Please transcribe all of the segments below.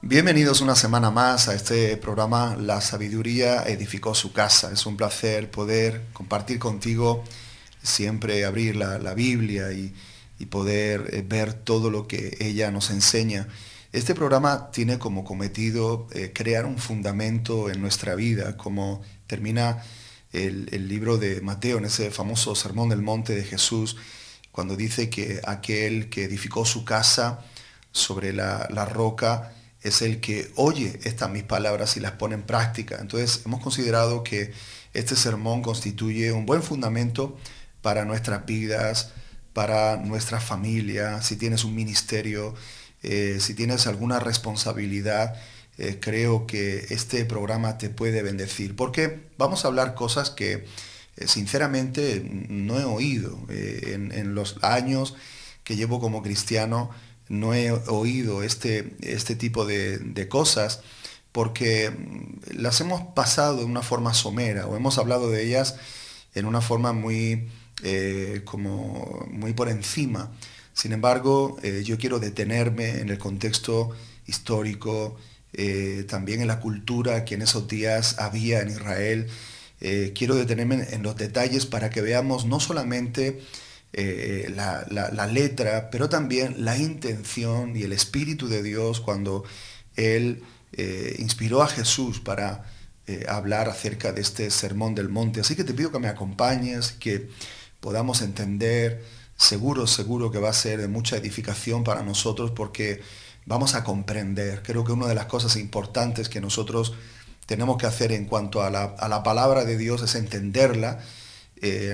Bienvenidos una semana más a este programa La Sabiduría Edificó su Casa. Es un placer poder compartir contigo, siempre abrir la Biblia y poder ver todo lo que ella nos enseña. Este programa tiene como cometido crear un fundamento en nuestra vida, como termina el libro de Mateo, en ese famoso Sermón del Monte de Jesús, cuando dice que aquel que edificó su casa sobre la roca es el que oye estas mis palabras y las pone en práctica. Entonces hemos considerado que este sermón constituye un buen fundamento para nuestras vidas, para nuestra familia. Si tienes un ministerio, si tienes alguna responsabilidad, creo que este programa te puede bendecir, porque vamos a hablar cosas que sinceramente no he oído en los años que llevo como cristiano. No he oído este tipo de cosas porque las hemos pasado de una forma somera o hemos hablado de ellas en una forma como muy por encima. Sin embargo, yo quiero detenerme en el contexto histórico, también en la cultura que en esos días había en Israel. Quiero detenerme en los detalles para que veamos no solamente la letra, pero también la intención y el Espíritu de Dios cuando Él inspiró a Jesús para hablar acerca de este Sermón del Monte. Así que te pido que me acompañes, que podamos entender. Seguro que va a ser de mucha edificación para nosotros porque vamos a comprender. Creo que una de las cosas importantes que nosotros tenemos que hacer en cuanto a la palabra de Dios es entenderla,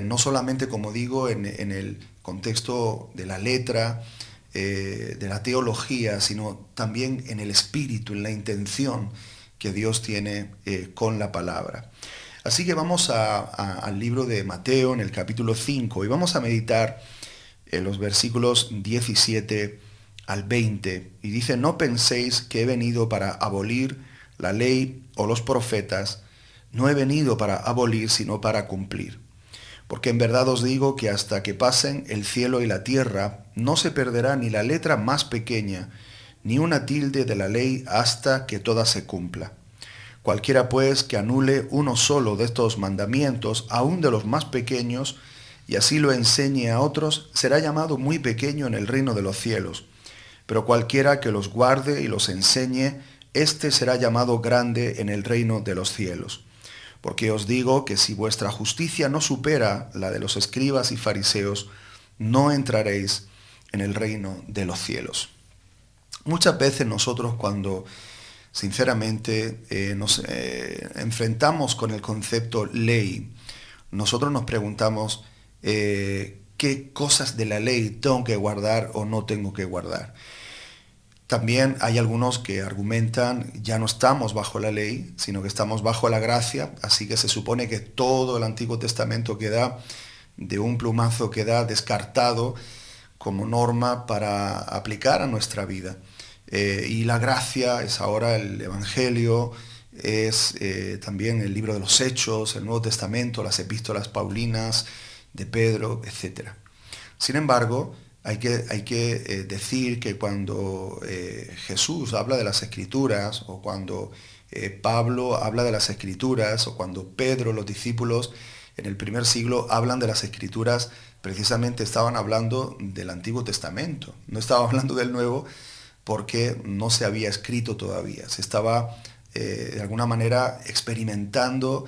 no solamente, como digo, en el contexto de la letra, de la teología, sino también en el espíritu, en la intención que Dios tiene con la palabra. Así que vamos al libro de Mateo, en el capítulo 5, y vamos a meditar en los versículos 17 al 20. Y dice: no penséis que he venido para abolir la ley o los profetas. No he venido para abolir, sino para cumplir. Porque en verdad os digo que hasta que pasen el cielo y la tierra, no se perderá ni la letra más pequeña, ni una tilde de la ley hasta que toda se cumpla. Cualquiera pues que anule uno solo de estos mandamientos, aun de los más pequeños, y así lo enseñe a otros, será llamado muy pequeño en el reino de los cielos. Pero cualquiera que los guarde y los enseñe, éste será llamado grande en el reino de los cielos. Porque os digo que si vuestra justicia no supera la de los escribas y fariseos, no entraréis en el reino de los cielos. Muchas veces nosotros, cuando sinceramente nos enfrentamos con el concepto ley, nosotros nos preguntamos qué cosas de la ley tengo que guardar o no tengo que guardar. También hay algunos que argumentan: ya no estamos bajo la ley, sino que estamos bajo la gracia, así que se supone que todo el Antiguo Testamento queda de un plumazo, queda descartado como norma para aplicar a nuestra vida. Y la gracia es ahora el Evangelio, es también el libro de los Hechos, el Nuevo Testamento, las epístolas paulinas de Pedro, etc. Sin embargo, hay que decir que cuando Jesús habla de las Escrituras, o cuando Pablo habla de las Escrituras, o cuando Pedro, los discípulos en el primer siglo hablan de las Escrituras, precisamente estaban hablando del Antiguo Testamento. No estaban hablando del Nuevo porque no se había escrito todavía. Se estaba de alguna manera experimentando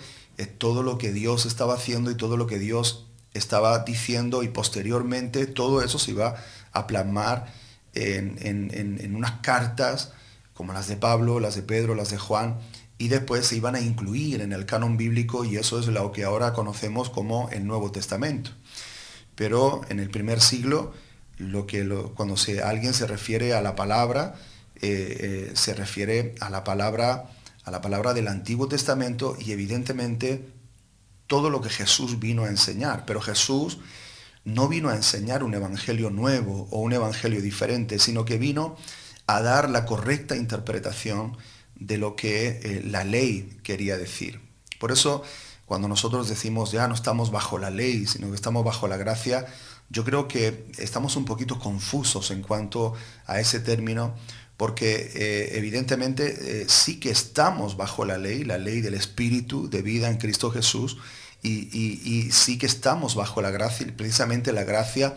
todo lo que Dios estaba haciendo y todo lo que Dios estaba diciendo, y posteriormente todo eso se iba a plasmar en unas cartas como las de Pablo, las de Pedro, las de Juan, y después se iban a incluir en el canon bíblico, y eso es lo que ahora conocemos como el Nuevo Testamento. Pero en el primer siglo, cuando alguien se refiere a la palabra, se refiere a la palabra del Antiguo Testamento, y evidentemente todo lo que Jesús vino a enseñar. Pero Jesús no vino a enseñar un evangelio nuevo o un evangelio diferente, sino que vino a dar la correcta interpretación de lo que la ley quería decir. Por eso, cuando nosotros decimos ya no estamos bajo la ley, sino que estamos bajo la gracia, yo creo que estamos un poquito confusos en cuanto a ese término, porque evidentemente sí que estamos bajo la ley del Espíritu de vida en Cristo Jesús, y sí que estamos bajo la gracia, y precisamente la gracia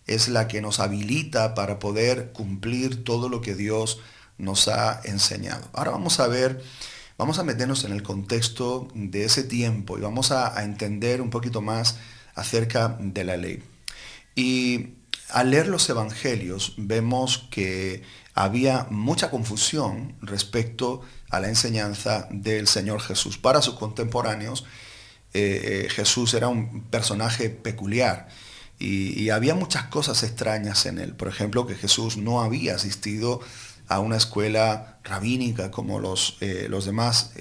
es la que nos habilita para poder cumplir todo lo que Dios nos ha enseñado. Ahora vamos a meternos en el contexto de ese tiempo y vamos a entender un poquito más acerca de la ley. Y al leer los evangelios vemos que había mucha confusión respecto a la enseñanza del Señor Jesús. Para sus contemporáneos, Jesús era un personaje peculiar y había muchas cosas extrañas en él. Por ejemplo, que Jesús no había asistido a una escuela rabínica como los demás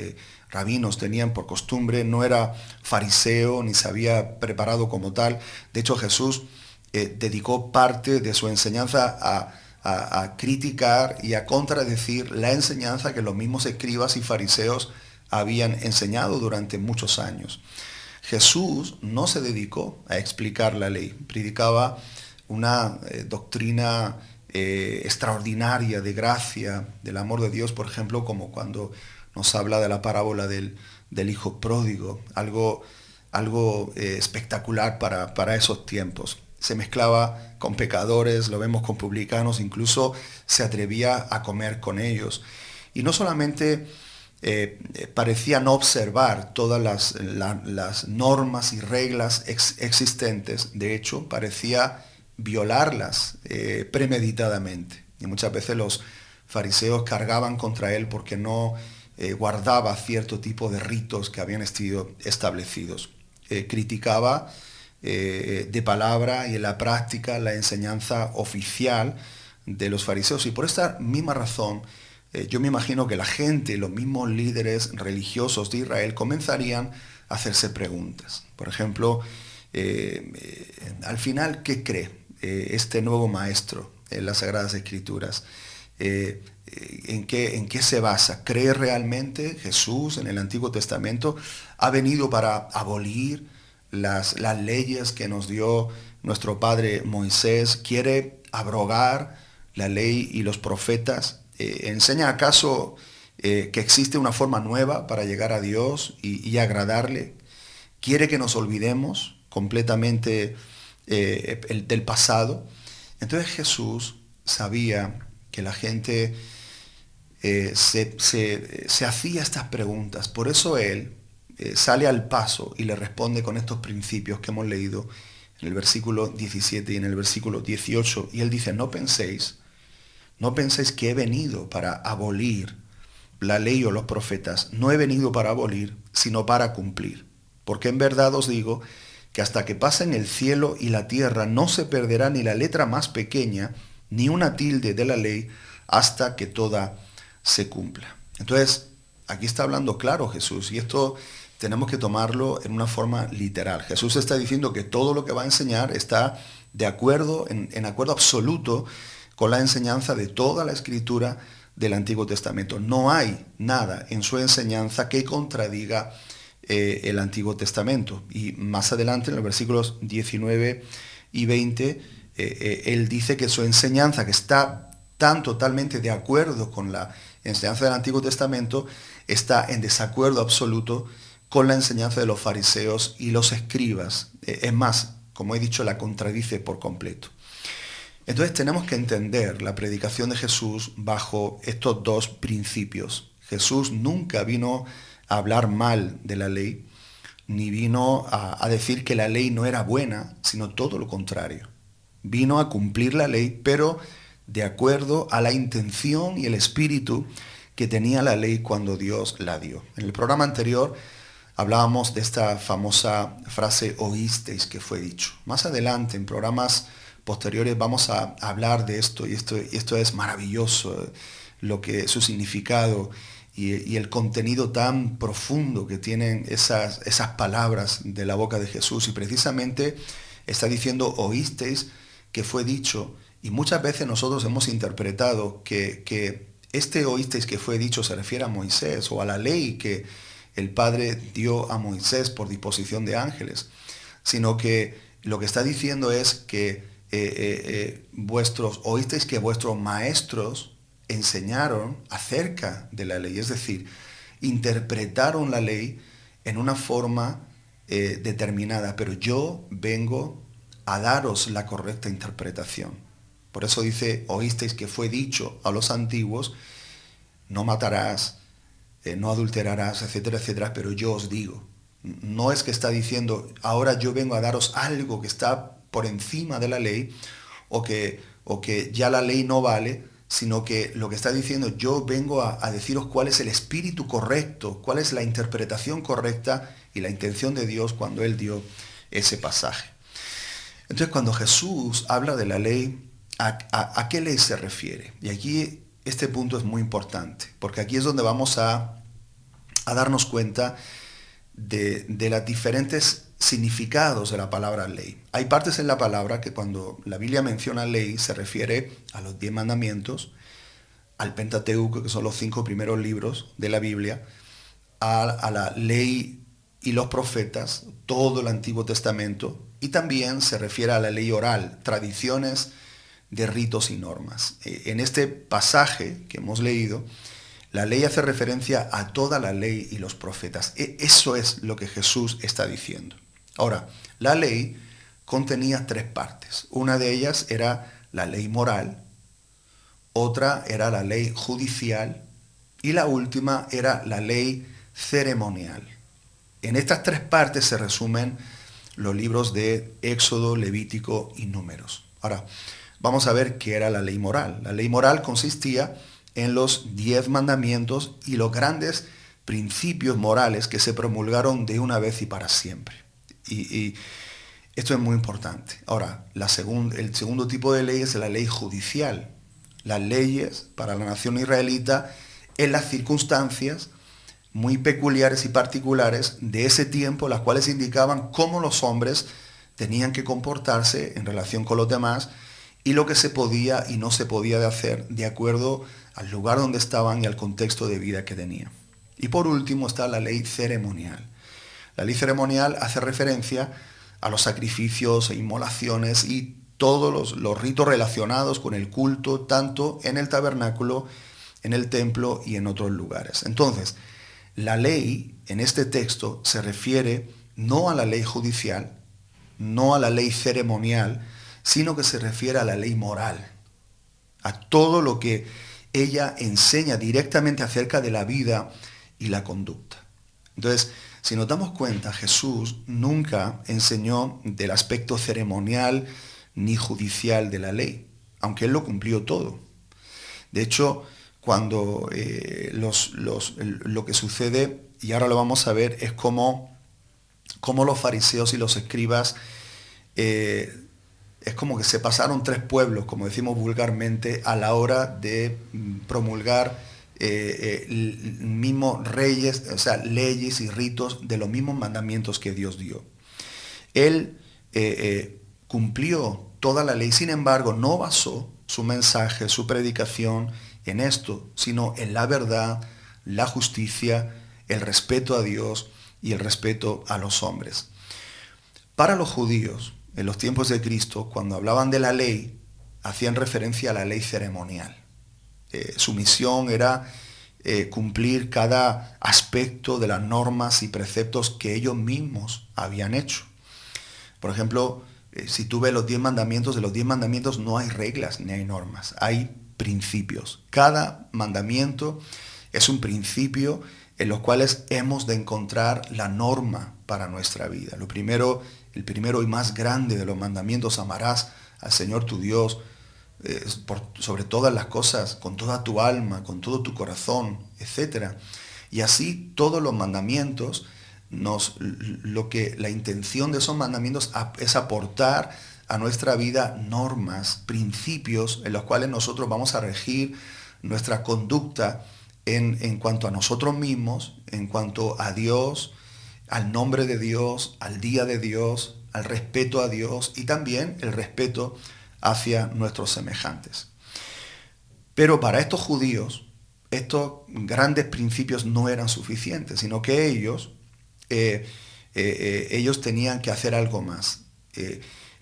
rabinos tenían por costumbre, no era fariseo ni se había preparado como tal. De hecho, Jesús dedicó parte de su enseñanza a criticar y a contradecir la enseñanza que los mismos escribas y fariseos habían enseñado durante muchos años. Jesús no se dedicó a explicar la ley, predicaba una doctrina extraordinaria de gracia, del amor de Dios, por ejemplo, como cuando nos habla de la parábola del hijo pródigo, algo espectacular para esos tiempos. Se mezclaba con pecadores, lo vemos con publicanos, incluso se atrevía a comer con ellos. Y no solamente parecía no observar todas las normas y reglas existentes, de hecho parecía violarlas premeditadamente. Y muchas veces los fariseos cargaban contra él porque no guardaba cierto tipo de ritos que habían sido establecidos. Criticaba de palabra y en la práctica la enseñanza oficial de los fariseos. Y por esta misma razón, yo me imagino que la gente, los mismos líderes religiosos de Israel comenzarían a hacerse preguntas. Por ejemplo, al final, ¿qué cree este nuevo maestro en las Sagradas Escrituras? ¿En qué se basa? ¿Cree realmente Jesús en el Antiguo Testamento ha venido para abolir las leyes que nos dio nuestro padre Moisés? ¿Quiere abrogar la ley y los profetas? ¿Enseña acaso que existe una forma nueva para llegar a Dios y agradarle? ¿Quiere que nos olvidemos completamente del pasado? Entonces Jesús sabía que la gente se hacía estas preguntas. Por eso Él sale al paso y le responde con estos principios que hemos leído en el versículo 17 y en el versículo 18. Y Él dice, no penséis que he venido para abolir la ley o los profetas. No he venido para abolir, sino para cumplir. Porque en verdad os digo que hasta que pasen el cielo y la tierra no se perderá ni la letra más pequeña, ni una tilde de la ley, hasta que toda se cumpla. Entonces, aquí está hablando claro Jesús, y esto tenemos que tomarlo en una forma literal. Jesús está diciendo que todo lo que va a enseñar está de acuerdo, en acuerdo absoluto con la enseñanza de toda la Escritura del Antiguo Testamento. No hay nada en su enseñanza que contradiga el Antiguo Testamento. Y más adelante, en los versículos 19 y 20, él dice que su enseñanza, que está tan totalmente de acuerdo con la enseñanza del Antiguo Testamento, está en desacuerdo absoluto con la enseñanza de los fariseos y los escribas. Es más, como he dicho, la contradice por completo. Entonces tenemos que entender la predicación de Jesús bajo estos dos principios. Jesús nunca vino a hablar mal de la ley, ni vino a decir que la ley no era buena, sino todo lo contrario. Vino a cumplir la ley, pero de acuerdo a la intención y el espíritu que tenía la ley cuando Dios la dio. En el programa anterior hablábamos de esta famosa frase oísteis que fue dicho. Más adelante, en programas posteriores, vamos a hablar de esto, y esto es maravilloso, su significado y el contenido tan profundo que tienen esas palabras de la boca de Jesús. Y precisamente está diciendo oísteis que fue dicho, y muchas veces nosotros hemos interpretado que este oísteis que fue dicho se refiere a Moisés o a la ley que el Padre dio a Moisés por disposición de ángeles, sino que lo que está diciendo es que oísteis que vuestros maestros enseñaron acerca de la ley, es decir, interpretaron la ley en una forma determinada, pero yo vengo a daros la correcta interpretación. Por eso dice, oísteis que fue dicho a los antiguos, no matarás, no adulterarás, etcétera, etcétera, pero yo os digo. No es que está diciendo, ahora yo vengo a daros algo que está por encima de la ley, o que ya la ley no vale, sino que lo que está diciendo, yo vengo a deciros cuál es el espíritu correcto, cuál es la interpretación correcta y la intención de Dios cuando Él dio ese pasaje. Entonces, cuando Jesús habla de la ley, ¿a qué ley se refiere? Y aquí este punto es muy importante, porque aquí es donde vamos a darnos cuenta de los diferentes significados de la palabra ley. Hay partes en la palabra que cuando la Biblia menciona ley se refiere a los 10 mandamientos, al Pentateuco, que son los 5 primeros libros de la Biblia, a la ley y los profetas, todo el Antiguo Testamento, y también se refiere a la ley oral, tradiciones de ritos y normas. En este pasaje que hemos leído, la ley hace referencia a toda la ley y los profetas. Eso es lo que Jesús está diciendo. Ahora, la ley contenía 3 partes. Una de ellas era la ley moral, otra era la ley judicial y la última era la ley ceremonial. En estas 3 partes se resumen los libros de Éxodo, Levítico y Números. Ahora, vamos a ver qué era la ley moral. La ley moral consistía en los 10 mandamientos y los grandes principios morales que se promulgaron de una vez y para siempre. Y esto es muy importante. Ahora, el segundo tipo de ley es la ley judicial. Las leyes para la nación israelita en las circunstancias muy peculiares y particulares de ese tiempo, las cuales indicaban cómo los hombres tenían que comportarse en relación con los demás y lo que se podía y no se podía hacer de acuerdo al lugar donde estaban y al contexto de vida que tenían. Y por último está la ley ceremonial. La ley ceremonial hace referencia a los sacrificios e inmolaciones y todos los ritos relacionados con el culto, tanto en el tabernáculo, en el templo y en otros lugares. Entonces, la ley en este texto se refiere no a la ley judicial, no a la ley ceremonial, sino que se refiere a la ley moral, a todo lo que ella enseña directamente acerca de la vida y la conducta. Entonces, si nos damos cuenta, Jesús nunca enseñó del aspecto ceremonial ni judicial de la ley, aunque Él lo cumplió todo. De hecho, cuando lo que sucede, y ahora lo vamos a ver, es cómo los fariseos y los escribas es como que se pasaron 3 pueblos, como decimos vulgarmente, a la hora de promulgar mismos reyes, o sea, leyes y ritos de los mismos mandamientos que Dios dio. Él cumplió toda la ley, sin embargo, no basó su mensaje, su predicación en esto, sino en la verdad, la justicia, el respeto a Dios y el respeto a los hombres. Para los judíos, en los tiempos de Cristo, cuando hablaban de la ley, hacían referencia a la ley ceremonial. Su misión era cumplir cada aspecto de las normas y preceptos que ellos mismos habían hecho. Por ejemplo, si tú ves los 10 mandamientos, de los 10 mandamientos no hay reglas ni hay normas, hay principios. Cada mandamiento es un principio en los cuales hemos de encontrar la norma para nuestra vida. El primero y más grande de los mandamientos, amarás al Señor tu Dios sobre todas las cosas, con toda tu alma, con todo tu corazón, etc. Y así todos los mandamientos, la intención de esos mandamientos es aportar a nuestra vida normas, principios en los cuales nosotros vamos a regir nuestra conducta en cuanto a nosotros mismos, en cuanto a Dios, al nombre de Dios, al día de Dios, al respeto a Dios y también el respeto hacia nuestros semejantes. Pero para estos judíos, estos grandes principios no eran suficientes, sino que ellos tenían que hacer algo más.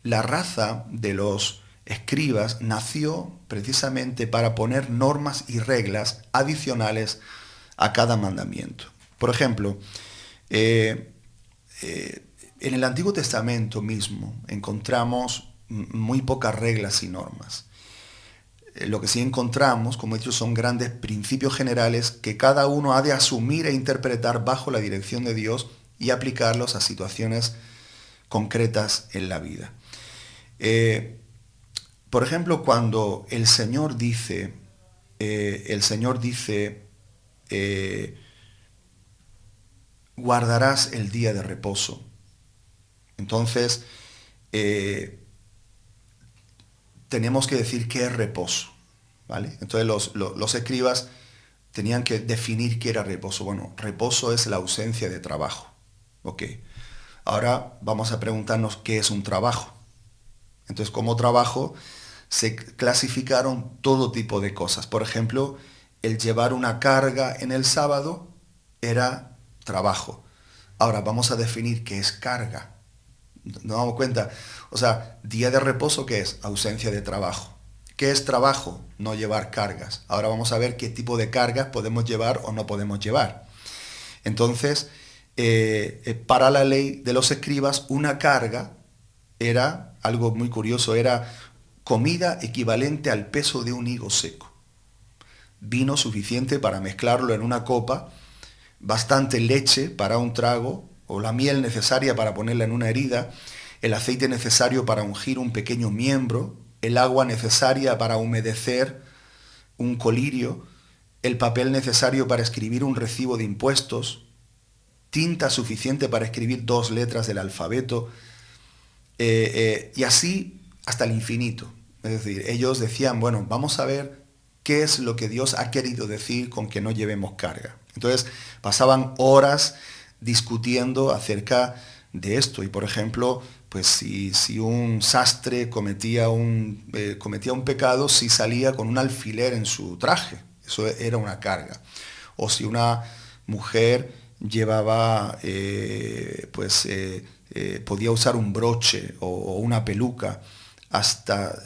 La raza de los escribas nació precisamente para poner normas y reglas adicionales a cada mandamiento. Por ejemplo, en el Antiguo Testamento mismo encontramos muy pocas reglas y normas. Lo que sí encontramos, como he dicho, son grandes principios generales que cada uno ha de asumir e interpretar bajo la dirección de Dios y aplicarlos a situaciones concretas en la vida. Por ejemplo, cuando el Señor dice, guardarás el día de reposo. Entonces, tenemos que decir qué es reposo, ¿vale? Entonces los escribas tenían que definir qué era reposo. Bueno, reposo es la ausencia de trabajo. Ok. Ahora vamos a preguntarnos qué es un trabajo. Entonces, como trabajo se clasificaron todo tipo de cosas. Por ejemplo, el llevar una carga en el sábado era trabajo. Ahora vamos a definir qué es carga. Nos damos cuenta. O sea, día de reposo, ¿qué es? Ausencia de trabajo. ¿Qué es trabajo? No llevar cargas. Ahora vamos a ver qué tipo de cargas podemos llevar o no podemos llevar. Entonces, para la ley de los escribas, una carga era algo muy curioso, era comida equivalente al peso de un higo seco. Vino suficiente para mezclarlo en una copa, bastante leche para un trago, o la miel necesaria para ponerla en una herida, el aceite necesario para ungir un pequeño miembro, el agua necesaria para humedecer un colirio, el papel necesario para escribir un recibo de impuestos, tinta suficiente para escribir 2 letras del alfabeto, y así hasta el infinito. Es decir, ellos decían, bueno, vamos a ver qué es lo que Dios ha querido decir con que no llevemos carga. Entonces pasaban horas discutiendo acerca de esto. Y por ejemplo, pues si un sastre cometía un pecado, si salía con un alfiler en su traje, eso era una carga. O si una mujer llevaba, podía usar un broche o una peluca, hasta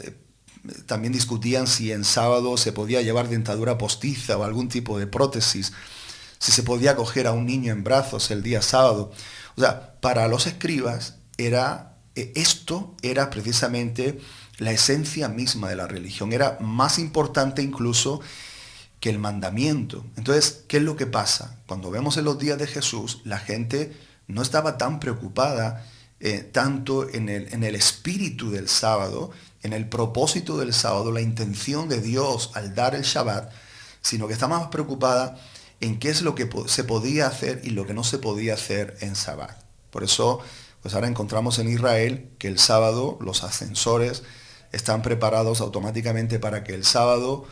también discutían si en sábado se podía llevar dentadura postiza o algún tipo de prótesis, si se podía coger a un niño en brazos el día sábado. O sea, para los escribas esto era precisamente la esencia misma de la religión, era más importante incluso que el mandamiento. Entonces, ¿qué es lo que pasa? Cuando vemos en los días de Jesús, la gente no estaba tan preocupada tanto en el espíritu del sábado, en el propósito del sábado, la intención de Dios al dar el Shabbat, sino que estaba más preocupada en qué es lo que se podía hacer y lo que no se podía hacer en Shabbat. Por eso, pues ahora encontramos en Israel que el sábado, los ascensores están preparados automáticamente para que el sábado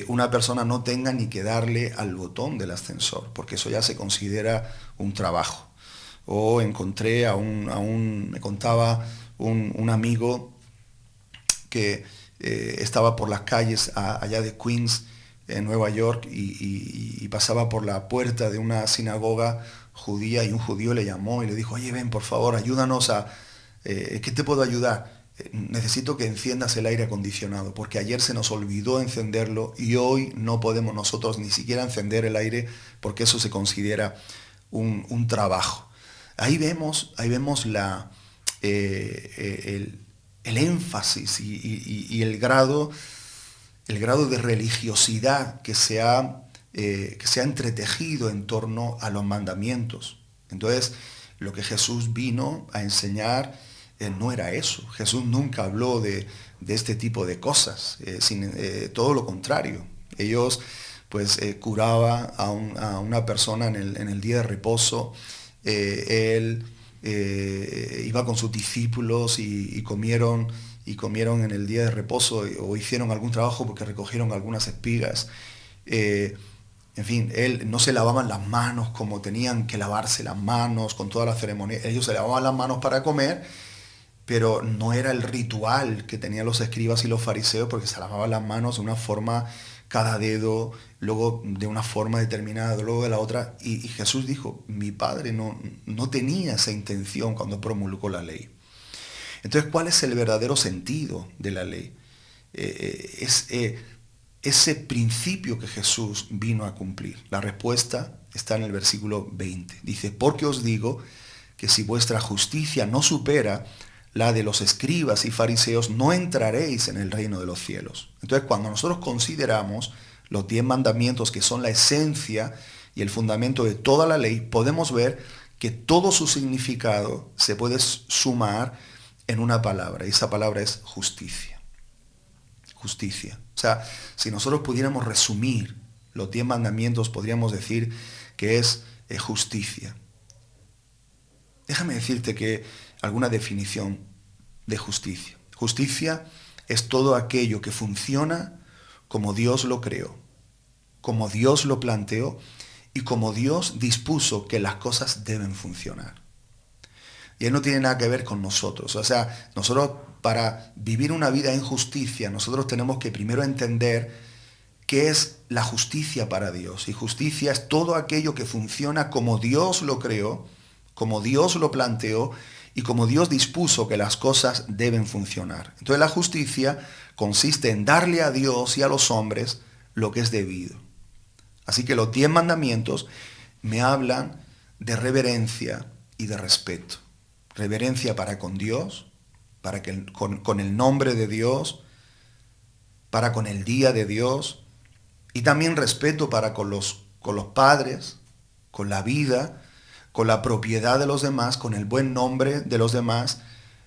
una persona no tenga ni que darle al botón del ascensor, porque eso ya se considera un trabajo. O encontré me contaba un amigo que estaba por las calles allá de Queens, en Nueva York, y pasaba por la puerta de una sinagoga judía y un judío le llamó y le dijo, oye, ven, por favor, ayúdanos ¿qué te puedo ayudar? Necesito que enciendas el aire acondicionado, porque ayer se nos olvidó encenderlo y hoy no podemos nosotros ni siquiera encender el aire porque eso se considera un trabajo. Ahí vemos el énfasis y el grado de religiosidad que se ha entretejido en torno a los mandamientos. Entonces, lo que Jesús vino a enseñar no era eso. Jesús nunca habló de este tipo de cosas, todo lo contrario. Ellos curaba a una persona en el día de reposo. Él iba con sus discípulos y comieron en el día de reposo o hicieron algún trabajo porque recogieron algunas espigas. En fin, él no se lavaban las manos como tenían que lavarse las manos con toda la ceremonia. Ellos se lavaban las manos para comer, pero no era el ritual que tenían los escribas y los fariseos, porque se lavaban las manos de una forma, cada dedo, luego de una forma determinada, luego de la otra. Y Jesús dijo, mi Padre no tenía esa intención cuando promulgó la ley. Entonces, ¿cuál es el verdadero sentido de la ley? es ese principio que Jesús vino a cumplir. La respuesta está en el versículo 20. Dice, porque os digo que si vuestra justicia no supera la de los escribas y fariseos, no entraréis en el reino de los cielos. Entonces, cuando nosotros consideramos los 10 mandamientos, que son la esencia y el fundamento de toda la ley, podemos ver que todo su significado se puede sumar en una palabra, y esa palabra es justicia. Justicia. O sea, si nosotros pudiéramos resumir los 10 mandamientos, podríamos decir que es justicia. Déjame decirte que alguna definición de justicia. Justicia es todo aquello que funciona como Dios lo creó, como Dios lo planteó y como Dios dispuso que las cosas deben funcionar. Y él no tiene nada que ver con nosotros. O sea, nosotros para vivir una vida en justicia, nosotros tenemos que primero entender qué es la justicia para Dios. Y justicia es todo aquello que funciona como Dios lo creó, como Dios lo planteó y como Dios dispuso que las cosas deben funcionar. Entonces la justicia consiste en darle a Dios y a los hombres lo que es debido. Así que los 10 mandamientos me hablan de reverencia y de respeto. Reverencia para con Dios, para que con el nombre de Dios, para con el día de Dios, y también respeto para con los padres, con la vida, con la propiedad de los demás, con el buen nombre de los demás,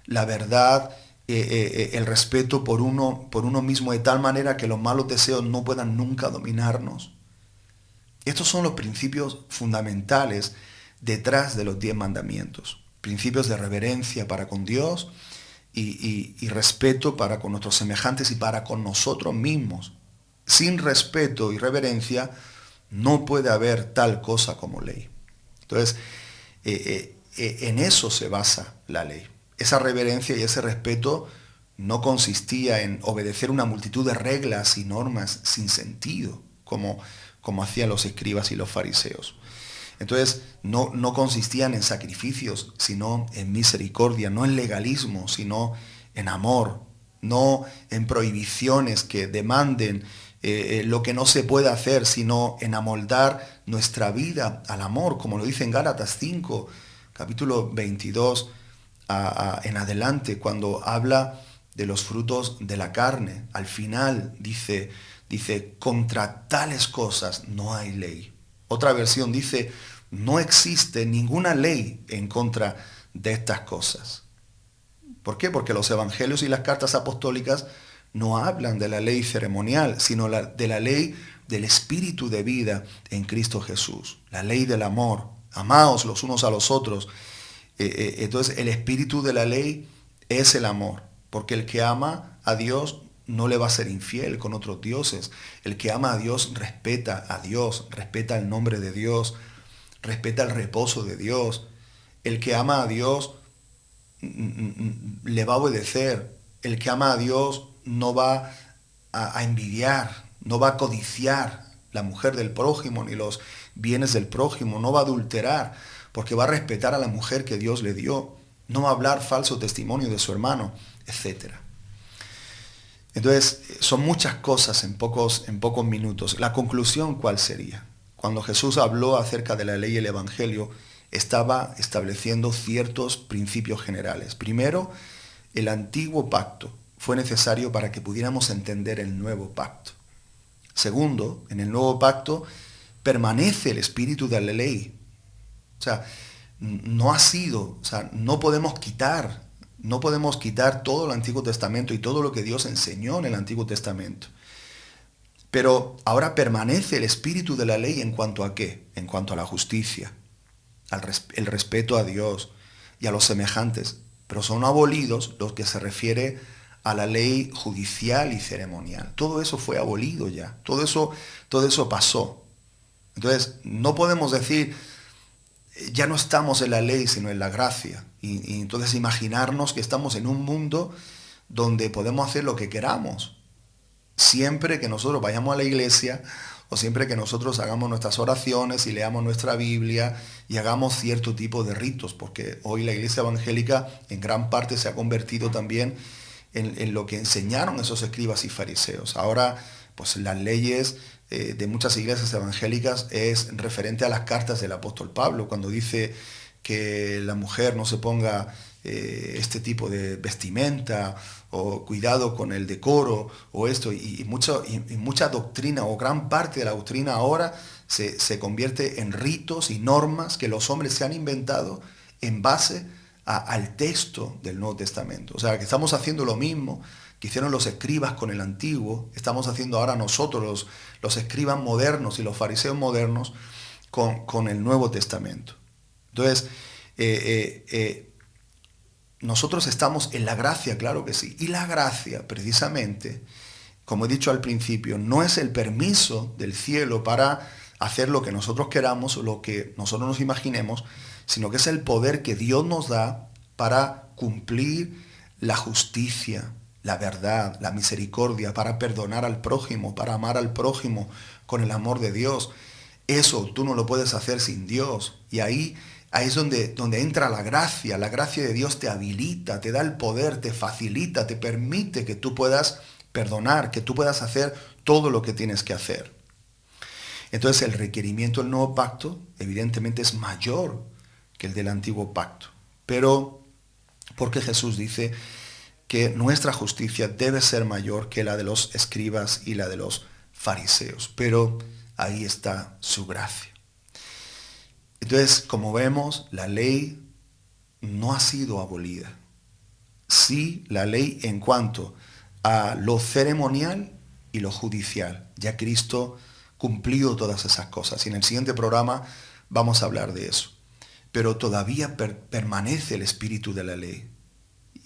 la verdad, el respeto por uno mismo, de tal manera que los malos deseos no puedan nunca dominarnos. Estos son los principios fundamentales detrás de los 10 mandamientos. Principios de reverencia para con Dios y respeto para con nuestros semejantes y para con nosotros mismos. Sin respeto y reverencia no puede haber tal cosa como ley. Entonces, en eso se basa la ley. Esa reverencia y ese respeto no consistía en obedecer una multitud de reglas y normas sin sentido, como hacían los escribas y los fariseos. Entonces, no consistían en sacrificios, sino en misericordia, no en legalismo, sino en amor, no en prohibiciones que demanden lo que no se puede hacer, sino en amoldar nuestra vida al amor, como lo dice en Gálatas 5, capítulo 22 en adelante, cuando habla de los frutos de la carne. Al final dice, contra tales cosas no hay ley. Otra versión dice, no existe ninguna ley en contra de estas cosas. ¿Por qué? Porque los evangelios y las cartas apostólicas no hablan de la ley ceremonial, sino de la ley del espíritu de vida en Cristo Jesús. La ley del amor. Amaos los unos a los otros. Entonces el espíritu de la ley es el amor. Porque el que ama a Dios no le va a ser infiel con otros dioses. El que ama a Dios, respeta el nombre de Dios, respeta el reposo de Dios. El que ama a Dios le va a obedecer. El que ama a Dios no va a envidiar, no va a codiciar la mujer del prójimo ni los bienes del prójimo, no va a adulterar, porque va a respetar a la mujer que Dios le dio, no va a hablar falso testimonio de su hermano, etc. Entonces, son muchas cosas en pocos minutos. La conclusión, ¿cuál sería? Cuando Jesús habló acerca de la ley y el evangelio, estaba estableciendo ciertos principios generales. Primero, el antiguo pacto fue necesario para que pudiéramos entender el nuevo pacto. Segundo, en el nuevo pacto permanece el espíritu de la ley. O sea, no podemos quitar todo el Antiguo Testamento y todo lo que Dios enseñó en el Antiguo Testamento. Pero ahora permanece el espíritu de la ley en cuanto a ¿qué? En cuanto a la justicia, el respeto a Dios y a los semejantes. Pero son abolidos los que se refiere a la ley judicial y ceremonial. Todo eso fue abolido ya. Todo eso pasó. Entonces, no podemos decir, ya no estamos en la ley, sino en la gracia. Y entonces imaginarnos que estamos en un mundo donde podemos hacer lo que queramos. Siempre que nosotros vayamos a la iglesia o siempre que nosotros hagamos nuestras oraciones y leamos nuestra Biblia y hagamos cierto tipo de ritos, porque hoy la iglesia evangélica en gran parte se ha convertido también en lo que enseñaron esos escribas y fariseos. Ahora, pues las leyes de muchas iglesias evangélicas es referente a las cartas del apóstol Pablo, cuando dice que la mujer no se ponga este tipo de vestimenta, o cuidado con el decoro, o esto, y mucha doctrina, o gran parte de la doctrina ahora se convierte en ritos y normas que los hombres se han inventado en base al texto del Nuevo Testamento. O sea, que estamos haciendo lo mismo que hicieron los escribas con el antiguo, estamos haciendo ahora nosotros, los escribas modernos y los fariseos modernos, con el Nuevo Testamento. Entonces, nosotros estamos en la gracia, claro que sí. Y la gracia, precisamente, como he dicho al principio, no es el permiso del cielo para hacer lo que nosotros queramos o lo que nosotros nos imaginemos, sino que es el poder que Dios nos da para cumplir la justicia, la verdad, la misericordia, para perdonar al prójimo, para amar al prójimo con el amor de Dios. Eso tú no lo puedes hacer sin Dios. Y ahí es donde entra la gracia. La gracia de Dios te habilita, te da el poder, te facilita, te permite que tú puedas perdonar, que tú puedas hacer todo lo que tienes que hacer. Entonces el requerimiento del nuevo pacto evidentemente es mayor que el del antiguo pacto. Pero porque Jesús dice que nuestra justicia debe ser mayor que la de los escribas y la de los fariseos. Pero ahí está su gracia. Entonces, como vemos, la ley no ha sido abolida. Sí, la ley en cuanto a lo ceremonial y lo judicial. Ya Cristo cumplió todas esas cosas. Y en el siguiente programa vamos a hablar de eso. Pero todavía permanece el espíritu de la ley.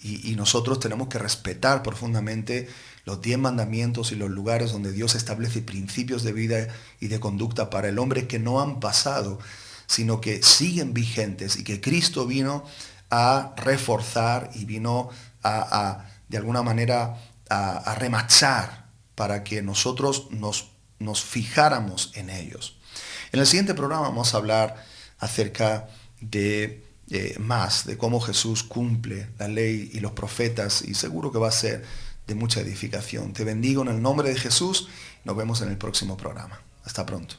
Y nosotros tenemos que respetar profundamente los 10 mandamientos y los lugares donde Dios establece principios de vida y de conducta para el hombre que no han pasado, sino que siguen vigentes y que Cristo vino a reforzar y vino de alguna manera a remachar para que nosotros nos fijáramos en ellos. En el siguiente programa vamos a hablar acerca de más de cómo Jesús cumple la ley y los profetas, y seguro que va a ser de mucha edificación. Te bendigo en el nombre de Jesús. Nos vemos en el próximo programa. Hasta pronto.